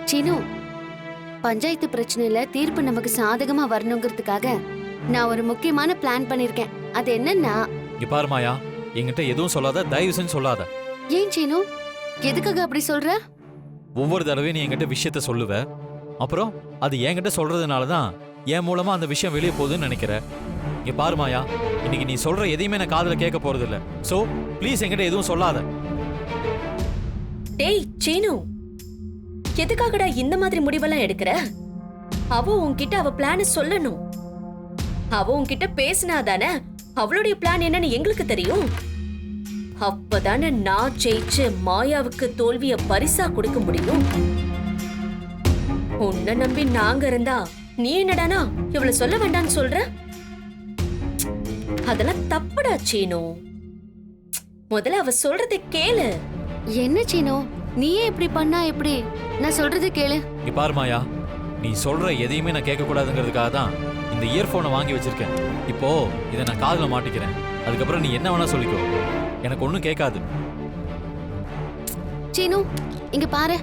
சீனு, பஞ்சாயத்து பிரச்சனையில தீர்ப்பு நமக்கு சாதகமா வரணுங்கிறதுக்காக நான் ஒரு முக்கியமான பிளான் பண்ணிருக்கேன். அது என்னன்னா, இங்க பாரு மாயா, என்கிட்ட எதுவும் சொல்லாத, தயவு செஞ்சு சொல்லாத. ஏன் சீனு, எதுக்காக அப்படி சொல்ற? ஒவ்வொரு தடவையும் நீ என்கிட்ட விஷயத்த சொல்லுவ, அப்புறம் அது என்கிட்ட சொல்றதுனால தான் என் மூலமா அந்த விஷயம் வெளியே போகுதுன்னு நினைக்கிற. இங்க பாரு மாயா, இன்னைக்கு நீ சொல்ற எதையுமே நான் காதுல கேட்க போறது இல்ல. சோ ப்ளீஸ் என்கிட்ட எதுவும் சொல்லாத. டேய் சீனு, எதுக்காகடா இந்த மாதிரி முடிவெல்லாம் எடுக்கிற? அவ உன்கிட்ட அவ பிளான சொல்லணும். அவ உன்கிட்ட பேசினாதானே அவளுடைய பிளான் என்னன்னு எங்களுக்கு தெரியும். அப்பதானே நான் ஜெயிச்சு மாயாவுக்கு தோல்விய பரிசா கொடுக்க முடியும். உன்னை நம்பி நாங்க இருந்தா நீ என்னடானா இவள சொல்ல வேண்டாம்னு சொல்ற? அதெல்லாம் தப்புடா சீனு. முதல்ல அவ சொல்றதை கேளு. என்ன சீனு, நீயே இப்படி பண்ணா எப்படி? நான் சொல்றது கேளு. இங்க பாரு மாயா, நீ சொல்ற எதையுமே நான் கேட்க கூடாதுங்கிறதுக்காக தான் இந்த இயர்போனை வாங்கி வச்சிருக்கேன். இப்போ இதை நான் காதுல மாட்டிக்கிறேன். அதுக்கப்புறம் நீ என்ன வேணா சொல்லிக்கோ, எனக்கு ஒண்ணும் கேட்காது. சீனு, இங்க பாரு,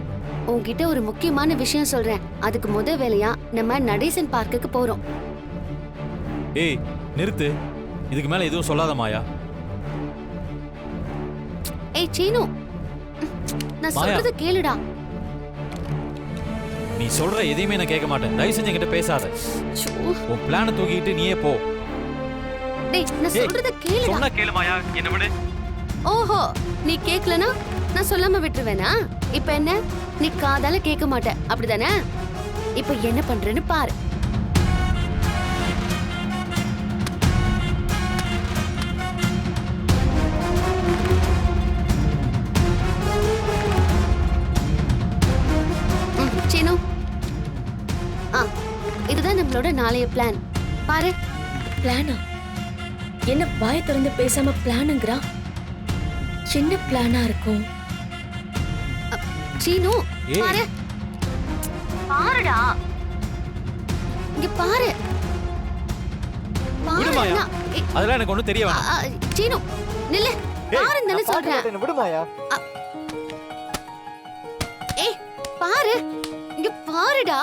உன்கிட்ட ஒரு முக்கியமான விஷயம் சொல்றேன். அதுக்கு முத வேலையா நம்ம நடேசன் பார்க்குக்கு போறோம். ஏய் நிறுத்து, இதுக்கு மேல எதுவும் சொல்லாத மாயா. ஏய் சீனு, நான் மாயா. சொல்றது கேளுடா. நீ சொல்ற எதையுமே நான் கேட்க மாட்டேன். தயவு செஞ்சு என்கிட்ட பேசாத. உன் பிளானை தூக்கிட்டு நீயே போ. டேய், நான் சொல்றது கேளுடா. சொன்னா கேளு மாயா, என்ன விடு. ஓஹோ, நீ கேக்கலனா நான் சொல்லாம விட்டுருவேனா? இப்ப என்ன, நீ காதால கேட்க மாட்ட அப்படிதானே? இப்ப என்ன பண்றேன்னு பாரு. சீனு, இதுதான் நம்மளோட நாளைய பிளான். பாரு. பிளானா? என்ன வாய திறந்து பேசாம பிளானுங்கறா? என்ன பிளானா இருக்கும்? சீனு, ஏய். பாரு. பாருடா. இங்க பாரு. விடு மாயா, அதெல்லாம் எனக்கு ஒண்ணும் தெரிய வேணாம். சீனு, நில்லு. பாருன்னு தானே சொல்றேன். விடு மாயா. ஏய், பாரு. இங்க பாருடா.